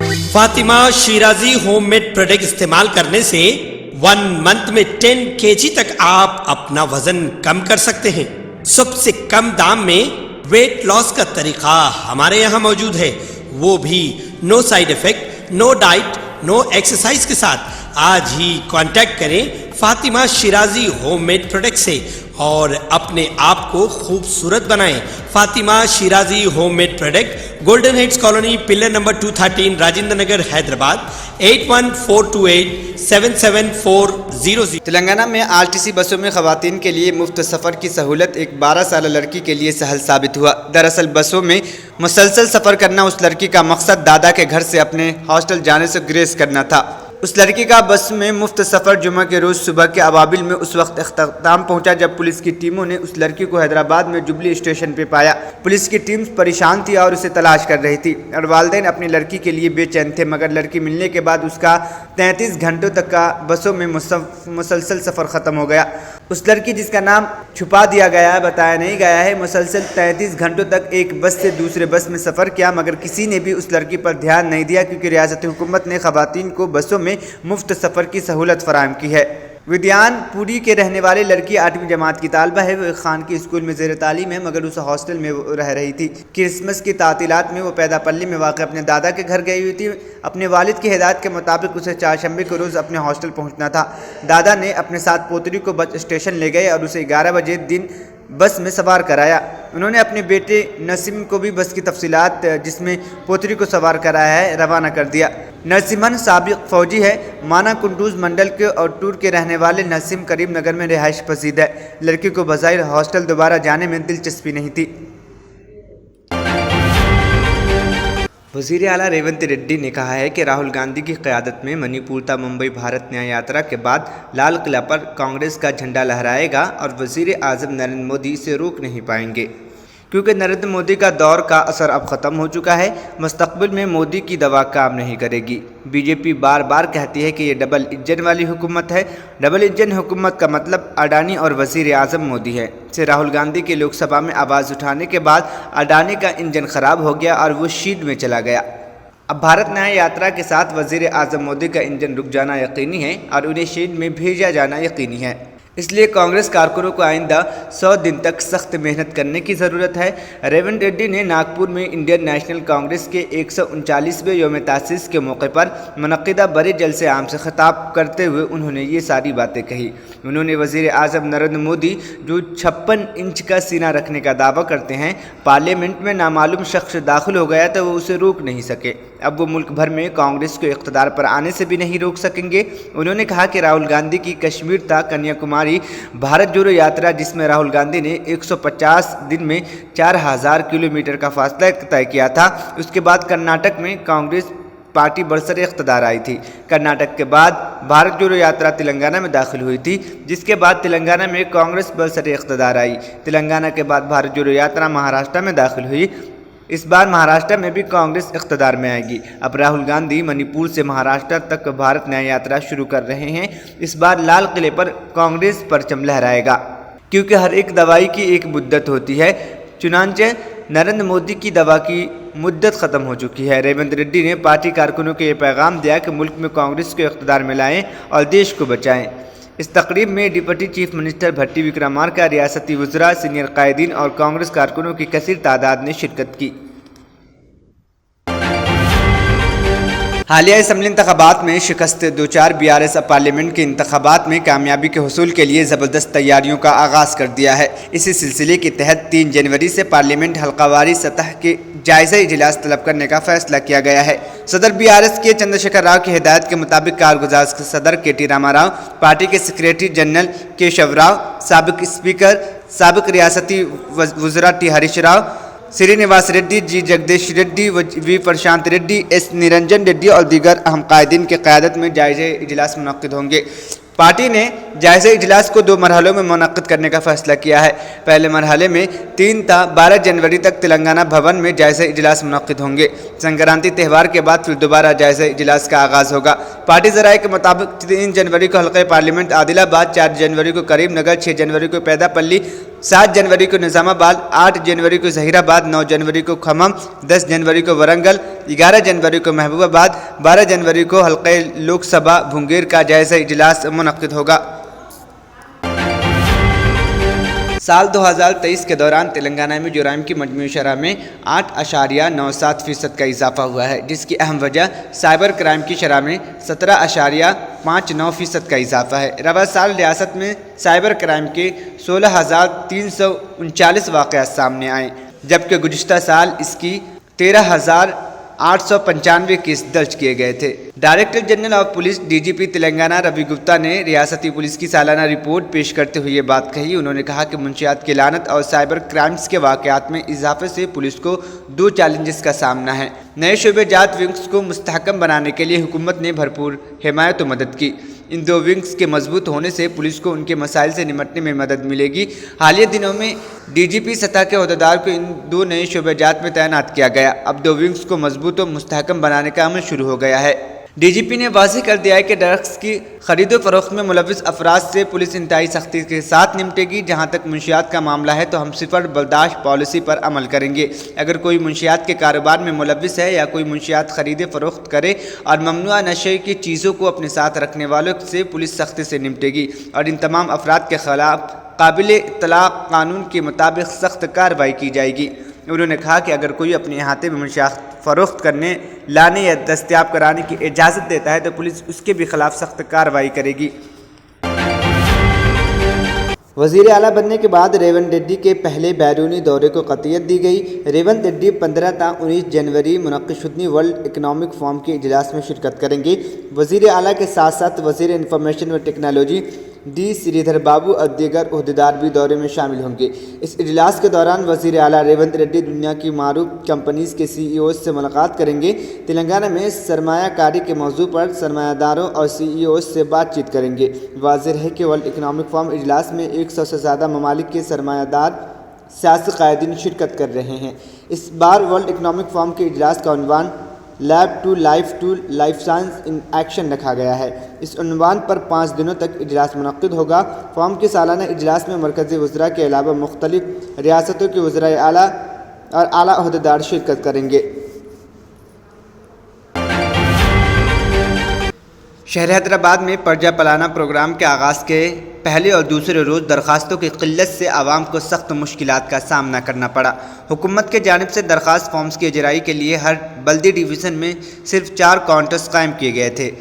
Fatima Shirazi homemade product इस्तेमाल करने से 1 मंथ में 10 kg तक आप अपना वजन कम कर सकते हैं। सबसे कम दाम में वेट लॉस का तरीका हमारे यहाँ मौजूद है, वो भी no side effect, no diet, no exercise के साथ। आज ही कांटेक्ट करें फातिमा शिराजी होममेड प्रोडक्ट से और अपने आप को खूबसूरत बनाएं। Fatima Shirazi homemade product, golden heads colony, pillar number 213, Rajendra Nagar, Hyderabad 8142877400। Telangana में आरटीसी बसों में खवातीन के लिए मुफ्त सफ़र की सहूलत एक 12 साल लड़की के लिए सहल साबित हुआ। दरअसल बसों में मुसलसल सफ़र करना उस लड़की का मकसद दादा के घर से अपने हॉस्टल जाने से ग्रेस करना था। उस लड़की का बस में मुफ्त सफ़र जुमा के रोज़ सुबह के अवाबिल में उस वक्त अख्ताम पहुंचा जब पुलिस की टीमों ने उस लड़की को हैदराबाद में जुबली स्टेशन पे पाया। पुलिस की टीम परेशान थी और उसे तलाश कर रही थी और वालिदैन अपनी लड़की के लिए बेचैन थे, मगर लड़की मिलने के बाद उसका 33 घंटों तक का बसों में मुसलसल सफ़र ख़त्म हो गया। उस लड़की जिसका नाम छुपा दिया गया है, बताया नहीं गया है, मुसलसल 33 घंटों तक एक बस से दूसरे बस में सफ़र किया, मगर किसी ने भी उस लड़की पर ध्यान नहीं दिया क्योंकि रियासती हुकूमत ने ख़वातीन को बसों में मुफ्त सफ़र की सहूलत फराहम की है। विद्यानपुरी के रहने वाली लड़की 8वीं जमात की तालबा है। वो खान की स्कूल में ज़ेर तालीम है, मगर उस हॉस्टल में वो रह रही थी। क्रिसमस की तातीलात में वो पैदापल्ली में वाक़ अपने दादा के घर गई हुई थी। अपने वालिद की हिदायत के मुताबिक उसे चारशंबे को रोज़ अपने हॉस्टल पहुंचना था। दादा ने अपने साथ पोतरी को बस स्टेशन ले गए और उसे 11 बजे दिन बस में सवार कराया। उन्होंने अपने बेटे नसीम को भी बस की तफसीलात जिसमें पोतरी को सवार कराया है रवाना कर दिया। नरसिम्हन साबिक फ़ौजी है, माना कुंडूज मंडल के और टूर के रहने वाले नसीम करीम नगर में रिहाइश पसीद है। लड़की को बज़ाहिर हॉस्टल दोबारा जाने में दिलचस्पी नहीं थी। वज़ीर आला रेवंत रेड्डी ने कहा है कि राहुल गांधी की क़यादत में मणिपुर ता मुंबई भारत न्याय यात्रा के बाद लाल किला पर कांग्रेस का झंडा लहराएगा और वज़ीर आज़म नरेंद्र मोदी इसे रोक नहीं पाएंगे क्योंकि नरेंद्र मोदी का दौर का असर अब ख़त्म हो चुका है। मुस्तक़बिल में मोदी की दवा काम नहीं करेगी। बीजेपी बार बार कहती है कि ये डबल इंजन वाली हुकूमत है। डबल इंजन हुकूमत का मतलब अडानी और वज़ीर आज़म मोदी है। से राहुल गांधी के लोकसभा में आवाज़ उठाने के बाद अडानी का इंजन ख़राब हो गया और वो शीट में चला गया। अब भारत न्याय यात्रा के साथ वज़ीर आज़म मोदी का इंजन रुक जाना यकीनी है और उन्हें शीट में भेजा जाना यकीनी है। इसलिए कांग्रेस कारकुनों को आइंदा 100 दिन तक सख्त मेहनत करने की ज़रूरत है। रेवंत रेड्डी ने नागपुर में इंडियन नेशनल कांग्रेस के 139वें योम तासीस के मौके पर मुनक़्क़िदा बड़े जलसे आम से खिताब करते हुए उन्होंने ये सारी बातें कही। उन्होंने वज़ीर आज़म नरेंद्र मोदी जो 56 इंच का सीना रखने का दावा करते हैं, पार्लियामेंट में नामालूम शख्स दाखिल हो गया तो वो उसे रोक नहीं सके। अब वो मुल्क भर में कांग्रेस को इक़्तिदार पर आने से भी नहीं रोक सकेंगे। उन्होंने कहा कि राहुल गांधी की कश्मीर ता कन्याकुमारी भारत जोड़ो यात्रा, जिसमें राहुल गांधी ने 150 दिन में 4000 किलोमीटर का फासला तय किया था, उसके बाद कर्नाटक में कांग्रेस पार्टी बरसरे इक़्तिदार आई थी। कर्नाटक के बाद भारत जोड़ो यात्रा तेलंगाना में दाखिल हुई थी, जिसके बाद तेलंगाना में कांग्रेस बरसरे इक़्तिदार आई। तेलंगाना के बाद भारत जोड़ो यात्रा महाराष्ट्र में दाखिल हुई। इस बार महाराष्ट्र में भी कांग्रेस इक़्तिदार में आएगी। अब राहुल गांधी मणिपुर से महाराष्ट्र तक भारत न्याय यात्रा शुरू कर रहे हैं। इस बार लाल किले पर कांग्रेस परचम लहराएगा क्योंकि हर एक दवाई की एक मुद्दत होती है। चुनांचे नरेंद्र मोदी की दवा की मुद्दत ख़त्म हो चुकी है। रेवंत रेड्डी ने पार्टी कारकुनों को ये पैगाम दिया कि मुल्क में कांग्रेस को इक़्तिदार में लाएँ और देश को बचाएँ। इस तकरीब में डिप्टी चीफ मिनिस्टर भट्टी विक्रमार्का, रियासती वज़रा, सीनियर कायदीन और कांग्रेस कारकुनों की कसीर तादाद ने शिरकत की। हालिया असम्बली इंतख़ाबात में शिकस्त 2-4 BRS अब पार्लियामेंट के इंतख़ाबात में कामयाबी के हुसूल के लिए ज़बरदस्त तैयारियों का आगाज़ कर दिया है। इसी सिलसिले के तहत 3 जनवरी से पार्लियामेंट हल्कावारी सतह के जायज़ा इजलास तलब करने का फैसला किया गया है। सदर BRS के चंद्रशेखर राव की हिदायत के मुताबिक कारगुजार सदर KT रामाराव, पार्टी के सेक्रेटरी जनरल केशव राव, साबिक स्पीकर साबिक रियासती वज़रा T Harish Rao, Srinivas Reddy, G Jagdish Reddy, V प्रशांत रेड्डी, S निरंजन रेड्डी और दीगर अहम कायदीन की क़यादत में जायज़ा इजलास मुनक़्क़िद होंगे। पार्टी ने जायज़ा इजलास को 2 मरहलों में मुनक़्क़िद करने का फ़ैसला किया है। पहले मरहले में 3 ता 12 जनवरी तक तेलंगाना भवन में जायज़ा इजलास मुनक़्क़िद होंगे। संक्रांति त्यौहार के बाद फिर दोबारा जायज़ा इजलास का आगाज़ होगा। पार्टी ज़राए के मुताबिक 3 जनवरी को हल्क़ा पार्लियामेंट आदिलाबाद, 4 जनवरी को करीम नगर, 6 जनवरी को पैदापल्ली, 7 जनवरी को निजामाबाद, 8 जनवरी को जहीराबाद, 9 जनवरी को खम्मम, 10 जनवरी को वरंगल, 11 जनवरी को महबूबाबाद, 12 जनवरी को हल्के लोकसभा भुंगेर का जायजा इजलास मुनक्किद होगा। साल 2023 के दौरान तेलंगाना में जुराइम की मजमूई शरह में 8.97% का इजाफा हुआ है, जिसकी अहम वजह साइबर क्राइम की शरह में 17.59% का इजाफा है। रवा साल रियासत में साइबर क्राइम के 16,339 वाक़यात सामने आए, जबकि गुज़िश्ता साल इसकी 13,895 केस दर्ज किए गए थे। Director general of police DGP Telangana Ravi Gupta ने रियासती पुलिस की सालाना रिपोर्ट पेश करते हुए ये बात कही। उन्होंने कहा कि मुंशियात की लानत और साइबर क्राइम्स के वाक़यात में इजाफे से पुलिस को 2 चैलेंजेस का सामना है। नए शोबे जात विंग्स को मुस्तहकम बनाने के लिए हुकूमत ने भरपूर हिमायत और मदद की। इन 2 विंग्स के मजबूत होने से पुलिस को उनके मसाइल से निपटने में मदद मिलेगी। हालिया दिनों में डीजीपी सतह के अहदेदार को इन 2 नए शोबे जात में तैनात किया गया। अब 2 विंग्स को मजबूत और मुस्तहकम बनाने का अमल शुरू हो गया है। डीजीपी ने वाज़ेह कर दिया है कि ड्रग्स की खरीद व फरोख्त में मुलविस अफराद से पुलिस इंतहाई सख्ती के साथ निपटेगी। जहां तक मुंशियात का मामला है तो हम सिफर बर्दाश्त पॉलिसी पर अमल करेंगे। अगर कोई मुंशियात के कारोबार में मुलविस है या कोई मुंशियात खरीद फरोख्त करे और ममनुआ नशे की चीज़ों को अपने साथ रखने वालों से पुलिस सख्ती से निपटेगी और इन तमाम अफराद के खिलाफ काबिल इत्तलाक़ कानून के मुताबिक सख्त कार्रवाई की जाएगी। उन्होंने कहा कि अगर कोई अपने अहाते में मुंशियात फ़रोख्त करने, लाने या दस्तयाब कराने की इजाज़त देता है तो पुलिस उसके भी खिलाफ सख्त कार्रवाई करेगी। वज़ीर आला बनने के बाद रेवंत रेड्डी के पहले बैरूनी दौरे को क़तियत दी गई। रेवंत रेड्डी 15 ता 19 जनवरी मुनक़्क़िद वर्ल्ड इकनॉमिक फोरम के इजलास में शिरकत करेंगे। वज़ीर आला के साथ साथ वज़ीर इंफॉर्मेशन व टेक्नोलॉजी डी श्रीधर बाबू और दीगर अहदेदार भी दौरे में शामिल होंगे। इस इजलास के दौरान वज़ीर आला रेवंत रेड्डी दुनिया की मारूफ कंपनीज़ के CEO से मुलाकात करेंगे। तेलंगाना में सरमायाकारी के मौजू पर सरमायादारों और CEO से बातचीत करेंगे। वाज़ेह है कि वर्ल्ड इकनॉमिक फोरम इजलास में 100 से ज़्यादा ममालिक के सरमायादार सियासी क़ायदीन शिरकत कर रहे हैं। इस बार वर्ल्ड इकनॉमिक फोरम के इजलास का उन्वान lab to life science in action रखा गया है। इस उन्वान पर 5 दिनों तक इजलास मुनक़्क़िद होगा। फोरम के सालाना इजलास में मरकज़ी वज़रा के अलावा मुख्तलिफ रियासतों के वज़राए आला और आला अहदेदार शिरकत करेंगे। शहर हैदराबाद में पर्जा पलाना प्रोग्राम के आगाज़ के पहले और दूसरे रोज़ दरख्वास्तों की क़िल्लत से आवाम को सख्त मुश्किलात का सामना करना पड़ा। हुकूमत के जानिब से दरख्वास्त फॉर्म्स की इजराई के लिए हर बल्दी डिवीज़न में सिर्फ 4 काउंटर्स कायम किए गए थे।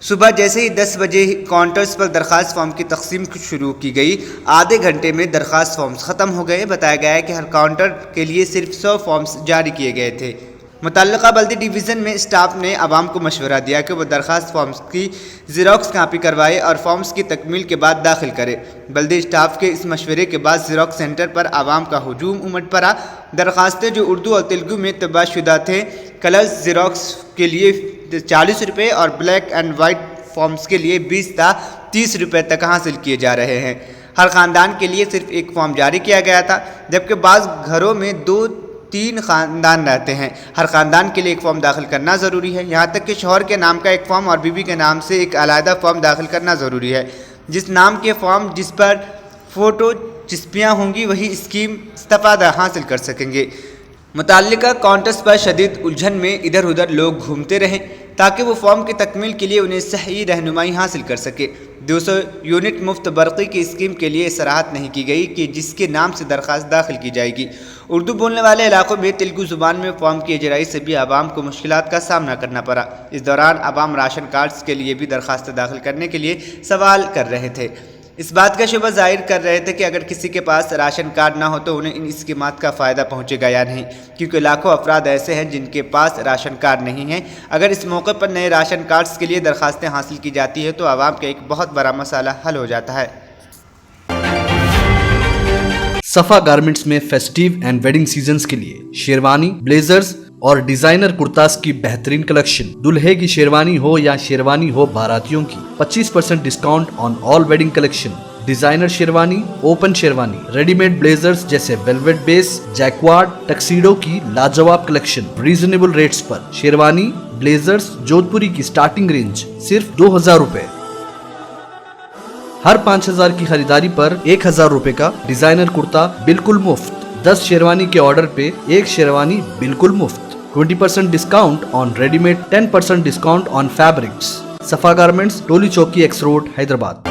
सुबह जैसे ही 10 बजे काउंटर्स पर दरख्वास्त फॉर्म की तकसीम शुरू की गई, आधे घंटे में दरख्वास्त फॉर्म्स ख़त्म हो गए। बताया गया है कि हर काउंटर के लिए सिर्फ 100 फॉर्म्स जारी किए गए थे। मुतल्लिका बल्दी डिवीज़न में स्टाफ ने आवाम को मशवरा दिया कि वह दरख्वास्त फॉर्म्स की ज़ेरॉक्स कापी करवाए और फॉर्म्स की तकमील के बाद दाखिल करे। बल्दी स्टाफ के इस मशवरे के बाद ज़ेरॉक्स सेंटर पर आवाम का हुजूम उमड़ पड़ा। दरख्वास्तें जो उर्दू और तेलुगु में तबाशुदा थे, कलर्स ज़ेरॉक्स के लिए 40 रुपये और ब्लैक एंड वाइट फॉर्म्स के लिए 20 ता 30 रुपये तक हासिल किए जा रहे हैं। हर ख़ानदान के लिए सिर्फ एक फॉर्म जारी किया गया था, जबकि बाज़ घरों में 2-3 ख़ानदान रहते हैं। हर ख़ानदान के लिए एक फ़ॉर्म दाखिल करना ज़रूरी है। यहाँ तक कि शौहर के नाम का एक फ़ॉर्म और बीवी के नाम से एक अलहदा फ़ॉर्म दाखिल करना ज़रूरी है। जिस नाम के फ़ॉर्म जिस पर फ़ोटो चिस्पियाँ होंगी वही स्कीम इस्तेफ़ादा हासिल कर सकेंगे। मुतल्लिका काउंटर्स पर शदीद उलझन में इधर उधर लोग घूमते रहें ताकि वो फॉर्म की तकमील के लिए उन्हें सही रहनुमाई हासिल कर सके। 200 यूनिट मुफ्त बरक़ी की स्कीम के लिए सराहत नहीं की गई कि जिसके नाम से दरख्वास्त दाखिल की जाएगी। उर्दू बोलने वाले इलाकों में तेलुगु ज़ुबान में फॉर्म की इजराई से भी आवाम को मुश्किलात का सामना करना पड़ा। इस दौरान आवाम राशन कार्ड्स के लिए भी दरख्वास्त दाखिल करने के लिए सवाल कर रहे थे। इस बात का शुबा जाहिर कर रहे थे कि अगर किसी के पास राशन कार्ड ना हो तो उन्हें इन स्कीमात का फ़ायदा पहुंचेगा या नहीं, क्योंकि लाखों अफराद ऐसे हैं जिनके पास राशन कार्ड नहीं है। अगर इस मौके पर नए राशन कार्ड्स के लिए दरख्वास्तें हासिल की जाती है तो आवाम का एक बहुत बड़ा मसला हल हो जाता है। सफ़ा गारमेंट्स में फेस्टिव एंड वेडिंग सीजन्स के लिए शेरवानी, ब्लेजर्स और डिजाइनर कुर्तास की बेहतरीन कलेक्शन। दुल्हे की शेरवानी हो या शेरवानी हो बारातियों की, 25% discount on all wedding collection. Designer sherwani, open sherwani, readymade blazers जैसे वेलवेट बेस, जैक्वार्ड, टक्सीडो की लाजवाब कलेक्शन रीजनेबल रेट्स पर। शेरवानी, ब्लेजर्स जोधपुरी की स्टार्टिंग रेंज सिर्फ 2000 रुपए। हर 5,000 की खरीदारी पर 1,000 रुपए का डिजाइनर कुर्ता बिल्कुल मुफ्त। 10 शेरवानी के ऑर्डर पे 1 शेरवानी बिल्कुल मुफ्त। 20% discount on readymade, 10% discount on fabrics. सफा गारमेंट्स, टोली चौकी, एक्स रोड, हैदराबाद।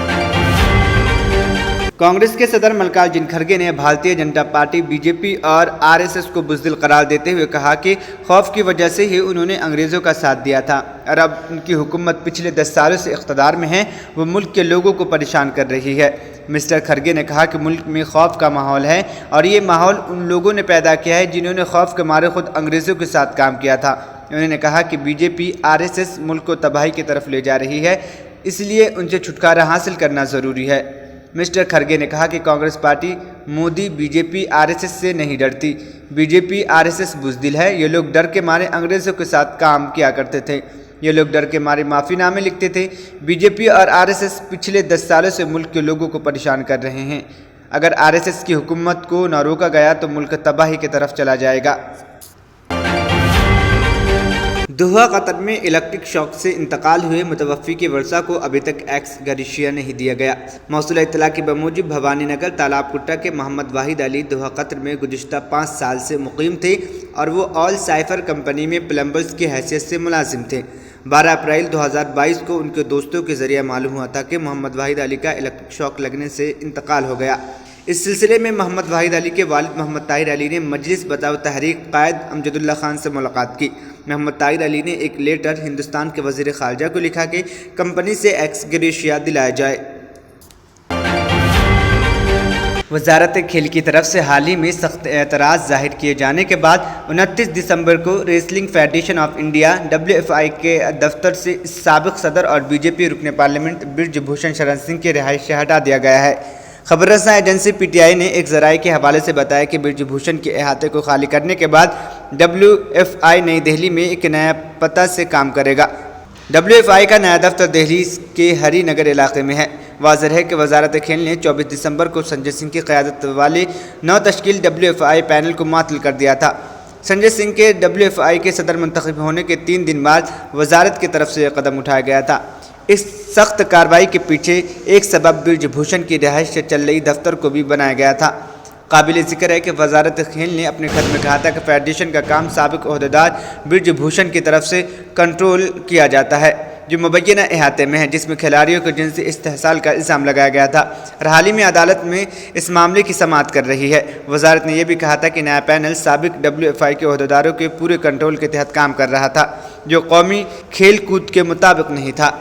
कांग्रेस के सदर मल्लिकार्जुन खड़गे ने भारतीय जनता पार्टी, बीजेपी और आरएसएस को बुज़दिल करार देते हुए कहा कि खौफ की वजह से ही उन्होंने अंग्रेज़ों का साथ दिया था और अब उनकी हुकूमत पिछले 10 सालों से इक़्तिदार में है, वो मुल्क के लोगों को परेशान कर रही है। मिस्टर खड़गे ने कहा कि मुल्क में खौफ का माहौल है और ये माहौल उन लोगों ने पैदा किया है जिन्होंने खौफ के मारे खुद अंग्रेज़ों के साथ काम किया था। उन्होंने कहा कि बीजेपी, आरएसएस मुल्क को तबाही की तरफ ले जा रही है, इसलिए उनसे छुटकारा हासिल करना ज़रूरी है। मिस्टर खड़गे ने कहा कि Congress party Modi, BJP, RSS से नहीं डरती। बीजेपी, आरएसएस बुज़दिल है। ये लोग डर के मारे अंग्रेज़ों के साथ काम किया करते थे। ये लोग डर के मारे माफ़ीनामे लिखते थे। बीजेपी और आरएसएस पिछले 10 सालों से मुल्क के लोगों को परेशान कर रहे हैं। अगर आरएसएस की हुकूमत को न रोका गया तो मुल्क तबाही की तरफ चला जाएगा। दोहा कतर में इलेक्ट्रिक शॉक से इंतकाल हुए मुतवफ़ी के वर्सा को अभी तक एक्स ग्रेशिया नहीं दिया गया। मौसूल इत्तला के बमूजिब भवानी नगर तालाब कुट्टा के मोहम्मद वाहिद अली दोहा कतर में गुज़िश्ता 5 साल से मुकीम थे और वो ऑल साइफर कंपनी में प्लम्बर्स की हैसियत से मुलाजिम थे। 12 अप्रैल 2022 को उनके दोस्तों के ज़रिए मालूम हुआ था कि मोहम्मद वाहिद अली का इलेक्ट्रिक शॉक लगने से इंतकाल हो गया। इस सिलसिले में मोहम्मद वाहिद अली के वालिद मोहम्मद ताहिर अली ने मजलिस बताओ तहरीक कायद अमजदुल्ला खान से मुलाकात की। मोहम्मद ताहिर अली ने एक लेटर हिंदुस्तान के वज़ीर ख़ारजा को लिखा कि कंपनी से एक्स ग्रेशिया दिलाया जाए। वजारत खेल की तरफ से हाल ही में सख्त एतराज़ जाहिर किए जाने के बाद 29 दिसंबर को wrestling federation of India WFI के दफ्तर से साबिक़ सदर और बीजेपी रुकन पार्लियामेंट ब्रिज भूषण शरण सिंह की रिहाइश से हटा दिया गया है। खबर रसा एजेंसी PTI ने एक ज़राए के हवाले से बताया कि ब्रिज भूषण के अहाते को खाली करने के बाद WFI नई दिल्ली में एक नया पता से काम करेगा। WFI का नया दफ्तर दिल्ली के हरी नगर इलाके में है। वाज़ेह है कि वजारत खेल ने 24 दिसंबर को संजय सिंह की क़यादत वाले 9 तश्कील WFI पैनल को मुअत्तल कर दिया था। संजय सिंह के WFI के सदर मुंतखब होने के 3 दिन बाद वजारत की तरफ से यह कदम उठाया गया था। इस सख्त कार्रवाई के पीछे एक सबब ब्रिज भूषण की रिहाइश से चल रही दफ्तर को भी बनाया गया था। काबिल ज़िक्र है कि वजारत खेल ने अपने खत में कहा था कि फेडरेशन का काम साबिक़ ओहदेदार ब्रिज भूषण की तरफ से कंट्रोल किया जाता है, जो मुबैना अहाते में है, जिसमें खिलाड़ियों को जिनसी इस्तेहसाल का इल्ज़ाम लगाया गया था। और हाल ही में अदालत में इस मामले की समाअत कर रही है। वजारत ने यह भी कहा था कि नया पैनल साबिक़ WFI के ओहदेदारों के पूरे कंट्रोल के तहत काम कर रहा था, जो कौमी खेल कूद के मुताबिक नहीं था।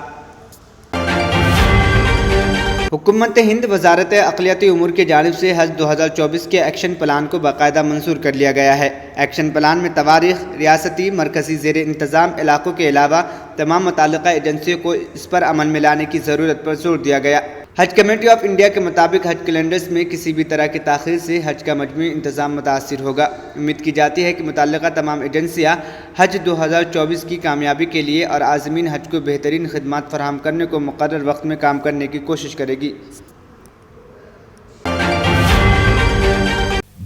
हुकूमत हिंद वजारत अक़लियती उमूर की जानिब से हज 2024 के एक्शन प्लान को बाकायदा मंजूर कर लिया गया है। एक्शन प्लान में तवारीख़, रियासती मरकज़ी ज़ेर इंतज़ाम इलाकों के अलावा तमाम मुताल्लिक़ा एजेंसियों को इस पर अमल में लाने की ज़रूरत पर जोर दिया गया। हज कमेटी ऑफ इंडिया के मुताबिक हज कैलेंडर्स में किसी भी तरह की ताख़ीर से हज का मजमूई इंतज़ाम मुतासिर होगा। उम्मीद की जाती है कि मुतल्लिक़ा तमाम एजेंसियाँ हज 2024 की कामयाबी के लिए और आज़मीन हज को बेहतरीन खिदमात फराहम करने को मुक़र्रर वक्त में काम करने की कोशिश करेगी।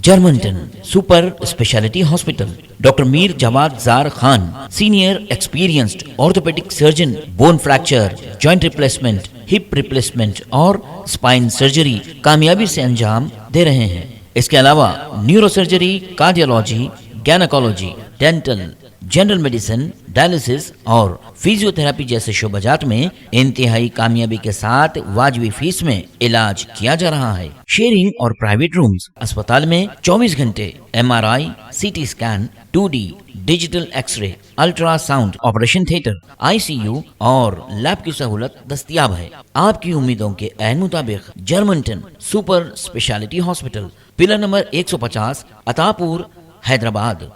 Germanten super speciality hospital, doctor Mir Jawad Jar Khan, senior experienced orthopaedic surgeon, bone fracture, joint replacement, hip replacement और स्पाइन सर्जरी कामयाबी से अंजाम दे रहे हैं। इसके अलावा neuro surgery, cardiology, gynaecology, dental, general medicine, dialysis और फिजियोथेरेपी जैसे शोबाजात में इंतहाई कामयाबी के साथ वाजबी फीस में इलाज किया जा रहा है। शेयरिंग और प्राइवेट रूम्स, अस्पताल में 24 घंटे MRI, CT scan, 2D digital x-ray, ultrasound, operation theatre, ICU और लैब की सहूलत दस्तयाब है। आपकी उम्मीदों के ऐन मुताबिक Germanton super speciality hospital, pillar number 150, Attapur, Hyderabad.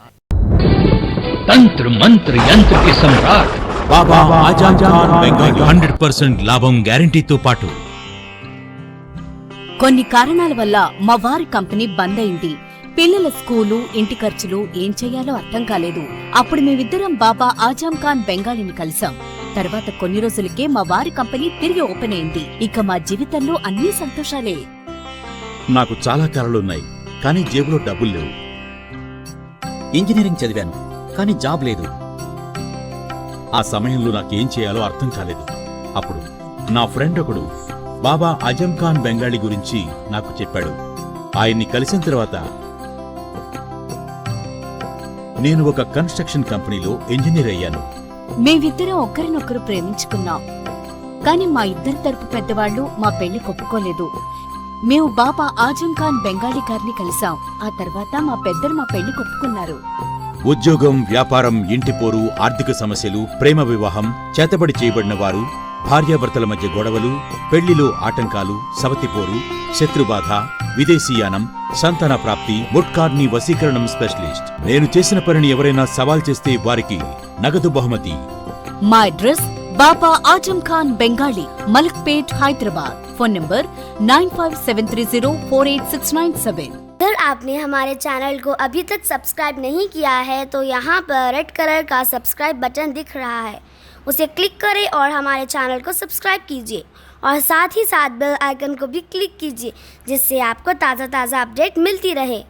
तंत्र मंत्र यंत्र के सम्राट బాబా ఆజాం ఖాన్ బెంగాల్ 100% లాభం గ్యారంటీతో పాటు కొన్ని కారణాల వల్ల మా వారి కంపెనీ బంద్ అయింది. పిల్లల స్కూలు, ఇంటి ఖర్చులు ఏం చెయ్యాలో అర్థం కాలేదు. అప్పుడు మేమిద్దరం బాబా ఆజాం ఖాన్ బెంగాలీని కలిసాం. తర్వాత కొన్ని రోజులకే మా వారి కంపెనీ తిరిగి ఓపెన్ అయింది. ఇక మా జీవితంలో అన్ని సంతోషాలే. నాకు చాలా కలలున్నాయి, కానీ జేబులో డబ్బులు లేవు. ఇంజనీరింగ్ చదివాను, కానీ జాబ్ లేదు. ఆ సమయంలో నాకేం చేయాలో అర్థం కాలేదు. అప్పుడు నా ఫ్రెండ్ ఒకడు బాబా అజం ఖాన్ బెంగాలీ గురించి నాకు చెప్పాడు. ఆయన్ని కలిసిన తర్వాత నేను ఒక కన్స్ట్రక్షన్ కంపెనీలో ఇంజనీర్ అయ్యాను. మేమిద్దరం ఒకరినొకరు ప్రేమించుకున్నాం. కానీ మా ఇద్దరి తరపు పెద్దవాళ్లు మా పెళ్లి ఒప్పుకోలేదు. మేము బాబా ఆజం ఖాన్ బెంగాలీ గారిని కలిసాం. ఆ తర్వాత మా పెద్దలు మా పెళ్లి ఒప్పుకున్నారు. ఉద్యోగం, వ్యాపారం, ఇంటి పోరు, ఆర్థిక సమస్యలు, ప్రేమ వివాహం, చేతబడి చేయబడిన వారు, భార్యాభర్తల మధ్య గొడవలు, పెళ్లిలో ఆటంకాలు, సవతిపోరు, శత్రుబాధ, విదేశీయానం, సంతాన ప్రాప్తి, ముట్కార్ని వశీకరణం స్పెషలిస్ట్. నేను చేసిన పనిని ఎవరైనా సవాల్ చేస్తే వారికి నగదు బహుమతి. మా address Baba Azam Khan Bengali, Malakpet, Hyderabad. Phone number 9573048697। अगर आपने हमारे चैनल को अभी तक सब्सक्राइब नहीं किया है तो यहाँ पर रेड कलर का सब्सक्राइब बटन दिख रहा है, उसे क्लिक करें और हमारे चैनल को सब्सक्राइब कीजिए और साथ ही साथ बेल आइकन को भी क्लिक कीजिए, जिससे आपको ताज़ा अपडेट मिलती रहे।